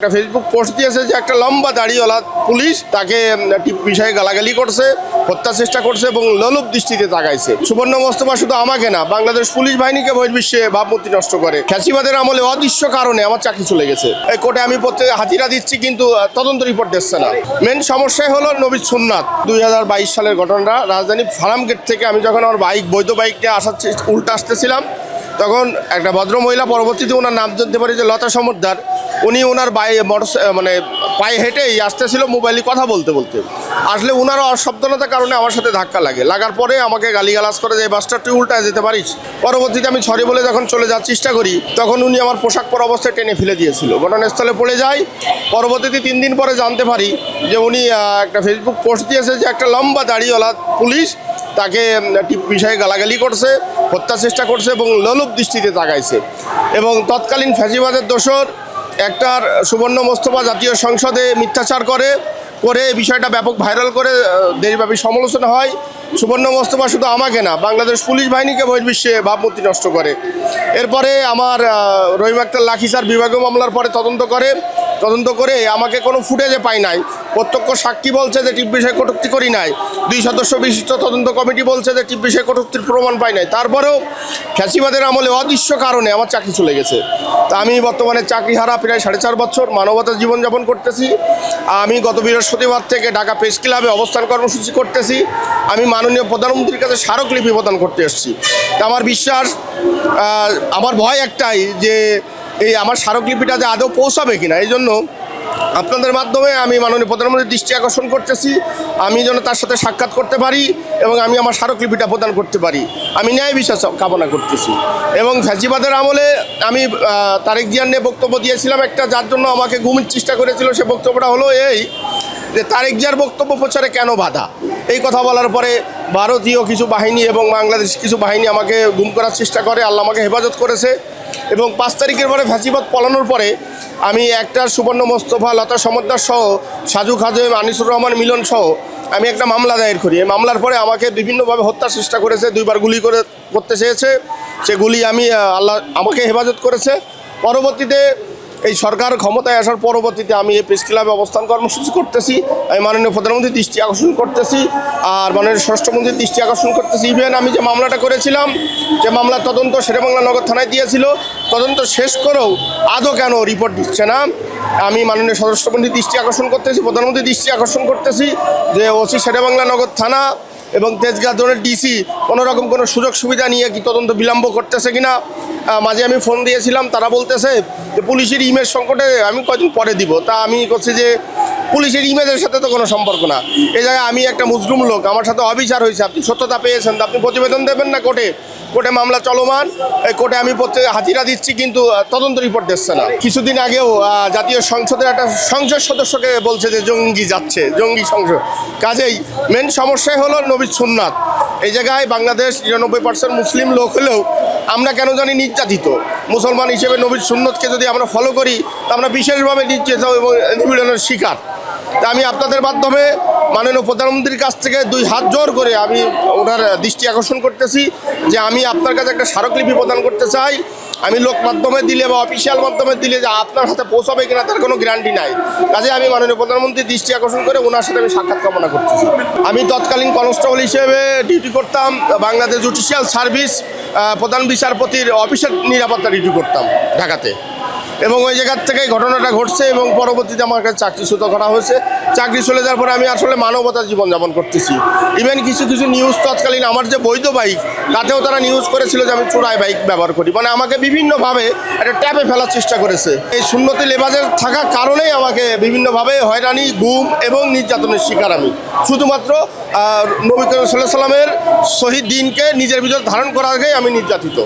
একটা Facebook post দিয়েছে যে একটা লম্বা দাড়িওয়ালা পুলিশ তাকে বিষয়ে গালাগালি করছে, হত্যা চেষ্টা করছে এবং লোলুপ দৃষ্টিতে তাকাইছে। সুবর্ণ মোস্তফা শুধু আমাকে না, বাংলাদেশ পুলিশ বাহিনীকে বহির্বিশ্বে ভাবমূর্তি নষ্ট করে। ফ্যাসিবাদের আমলে অদৃশ্য কারণে আমার চাকরি চলে গেছে। এই কোর্টে আমি প্রত্যেক হাজিরা দিচ্ছি, কিন্তু তদন্ত রিপোর্ট দিচ্ছে না। মেন সমস্যাই হলো নবী সুন্নাত। 2022 সালের ঘটনাটা, রাজধানী ফার্মগেট থেকে আমি যখন আমার বৈধ বাইকটা উল্টা আসতেছিলাম, তখন একটা ভদ্র মহিলা, পরবর্তীতে ওনার নাম জানতে পারি যে লতা সমদ্দার, উনি ওনার পায়ে হেঁটেই আসতেছিল, মোবাইলে কথা বলতে বলতে আসলে ওনারও অসাবধানতার কারণে আমার সাথে ধাক্কা লাগার পরে আমাকে গালিগালাজ করে যে বাসটা তুই উল্টায় যেতে পারিস। পরবর্তীতে আমি সরি বলে যখন চলে যাওয়ার চেষ্টা করি, তখন উনি আমার পোশাক পরা অবস্থায় টেনে ফেলে দিয়েছিল। ঘটনাস্থলে পড়ে যায়। পরবর্তীতে 3 দিন পরে জানতে পারি যে উনি একটা ফেসবুক পোস্ট দিয়েছে যে একটা লম্বা দাড়িওয়ালা পুলিশ তাকে বিষয়ে গালাগালি করছে, হত্যা চেষ্টা করছে এবং লোলুপ দৃষ্টিতে তাকাইছে। এবং ফ্যাসিবাদের দোসর একটার সুবর্ণ মোস্তফা জাতীয় সংসদে মিথ্যাচার করে এই বিষয়টা ব্যাপক ভাইরাল করে দেশব্যাপী সমালোচনা হয়। সুবর্ণ মোস্তফা শুধু আমাকে না, বাংলাদেশ পুলিশ বাহিনীকে বহির্বিশ্বে ভাবমূর্তি নষ্ট করে। এরপরে আমার রহিম আক্তার লাখি স্যার বিভাগীয় মামলার পরে তদন্ত করে আমাকে কোনো ফুটেজে পাই নাই। প্রত্যক্ষ সাক্ষী বলছে যে টিপ বিষয়ে কটূক্তি করি নাই। 2 সদস্য বিশিষ্ট তদন্ত কমিটি বলছে যে টিপ বিষয়ে কটূক্তির প্রমাণ পাই নাই। তারপরেও ফ্যাসিবাদের আমলে অদৃশ্য কারণে আমার চাকরি চলে গেছে। তা আমি বর্তমানে চাকরি হারা প্রায় 4.5 বছর মানবতার জীবনযাপন করতেছি। আমি গত বৃহস্পতিবার থেকে ঢাকা প্রেস ক্লাবে অবস্থান কর্মসূচি করতেছি। আমি মাননীয় প্রধানমন্ত্রীর কাছে স্মারকলিপি প্রদান করতে এসেছি। তা আমার বিশ্বাস, আমার ভয় একটাই যে এই আমার স্মারকলিপিটা যে আদৌ পৌঁছাবে কিনা। এই জন্য আপনাদের মাধ্যমে আমি মাননীয় প্রধানমন্ত্রীর দৃষ্টি আকর্ষণ করতেছি, আমি যেন তার সাথে সাক্ষাৎ করতে পারি এবং আমি আমার স্মারকলিপিটা প্রদান করতে পারি। আমি ন্যায় বিশ্বাস কামনা করতেছি। এবং ফ্যাসিবাদের আমলে আমি তারেক জিয়ার নিয়ে বক্তব্য দিয়েছিলাম একটা, যার জন্য আমাকে ঘুমের চেষ্টা করেছিল। সে বক্তব্যটা হলো এই যে তারেক জিয়ার বক্তব্য প্রচারে কেন বাধা। এই কথা বলার পরে ভারতীয় কিছু বাহিনী এবং বাংলাদেশ কিছু বাহিনী আমাকে গুম করার চেষ্টা করে। আল্লাহ আমাকে হেফাজত করেছে। এবং 5 তারিখের পরে ফ্যাসিবাদ পলানোর পরে আমি একটা সুবর্ণ মোস্তফা, লতা সমদ্দার সহ, সাজু খাজেম, আনিসুর রহমান মিলন সহ আমি একটা মামলা দায়ের করি। এই মামলার পরে আমাকে বিভিন্নভাবে হত্যার চেষ্টা করেছে, 2বার গুলি করতে চেয়েছে। সে গুলি আল্লাহ আমাকে হেফাজত করেছে। পরবর্তীতে এই সরকার ক্ষমতায় আসার পরবর্তীতে আমি এই প্রেস ক্লাবে অবস্থান কর্মসূচি করতেছি। আমি মাননীয় প্রধানমন্ত্রীর দৃষ্টি আকর্ষণ করতেছি আর মাননীয় স্বরাষ্ট্রমন্ত্রীর দৃষ্টি আকর্ষণ করতেছি। ইভেন আমি যে মামলাটা করেছিলাম, যে মামলার তদন্ত শেরেবাংলা নগর থানায় দিয়েছিল, তদন্ত শেষ করেও আদৌ কেন রিপোর্ট দিচ্ছে না। আমি মাননীয় স্বরাষ্ট্রমন্ত্রীর দৃষ্টি আকর্ষণ করতেছি, প্রধানমন্ত্রীর দৃষ্টি আকর্ষণ করতেছি যে ওসি শেরেবাংলা নগর থানা এবং তেজগাঁ জোনের ডিসি কোনোরকম কোনো সুযোগ সুবিধা নিয়ে কি তদন্ত বিলম্ব করতেছে কিনা। মাঝে আমি ফোন দিয়েছিলাম, তারা বলতেছে যে পুলিশের ইমেজ সংকটে আমি কয়দিন পরে দিব। তা আমি করছি যে পুলিশের ইমেজের সাথে তো কোনো সম্পর্ক না। এই জায়গায় আমি একটা মুসলিম লোক, আমার সাথে অবিচার হয়েছে, আপনি সত্যতা পেয়েছেন, আপনি প্রতিবেদন দেবেন না কোর্টে মামলা চলমান। এই কোর্টে আমি প্রত্যেক হাজিরা দিচ্ছি, কিন্তু তদন্ত রিপোর্ট দিচ্ছে না। কিছুদিন আগেও জাতীয় সংসদের একটা সংসদ সদস্যকে বলছে যে জঙ্গি যাচ্ছে, জঙ্গি সংসদ। কাজেই মেন সমস্যাই হলো নবী সুন্নাত। এই জায়গায় বাংলাদেশ 99% মুসলিম লোক হলেও আমরা কেন জানি নির্যাতিত। মুসলমান হিসেবে নবীর সুন্নতকে যদি আমরা ফলো করি, তা আমরা বিশেষভাবে নির্যাতিত এবং নিপীড়নের শিকার। তা আমি আপনাদের মাধ্যমে মাননীয় প্রধানমন্ত্রীর কাছ থেকে 2 হাত জোর করে আমি ওনার দৃষ্টি আকর্ষণ করতেছি যে আমি আপনার কাছে একটা স্মারকলিপি প্রদান করতে চাই। আমি লোক মাধ্যমে দিলে বা অফিসিয়াল মাধ্যমে দিলে যে আপনার হাতে পৌঁছাবে কিনা তার কোনো গ্যারান্টি নাই। কাজে আমি মাননীয় প্রধানমন্ত্রীর দৃষ্টি আকর্ষণ করে ওনার সাথে আমি সাক্ষাৎ কামনা করতেছি। আমি তৎকালীন কনস্টেবল হিসেবে ডিউটি করতাম বাংলাদেশ জুডিশিয়াল সার্ভিস, প্রধান বিচারপতির অফিসের নিরাপত্তা ডিউটি করতাম ঢাকাতে। এবং ওই জায়গার থেকেই ঘটনাটা ঘটছে এবং পরবর্তীতে আমার কাছে চাকরিচ্যুত করা হয়েছে। চাকরি চলে যাওয়ার পরে আমি আসলে মানবতার জীবনযাপন করতেছি। ইভেন কিছু নিউজ তৎকালীন আমার যে বৈধ বাইক, তাতেও তারা নিউজ করেছিল যে আমি চোরাই বাইক ব্যবহার করি। মানে আমাকে বিভিন্নভাবে একটা ট্যাপে ফেলার চেষ্টা করেছে। এই সুন্নতি লেবাজের থাকার কারণেই আমাকে বিভিন্নভাবে হয়রানি, গুম এবং নির্যাতনের শিকার আমি। শুধুমাত্র নবী করিম সাল্লাল্লাহু আলাইহি ওয়াসাল্লামের শহীদ দিনকে নিজের ভিতর ধারণ করার আগেই আমি নির্যাতিত।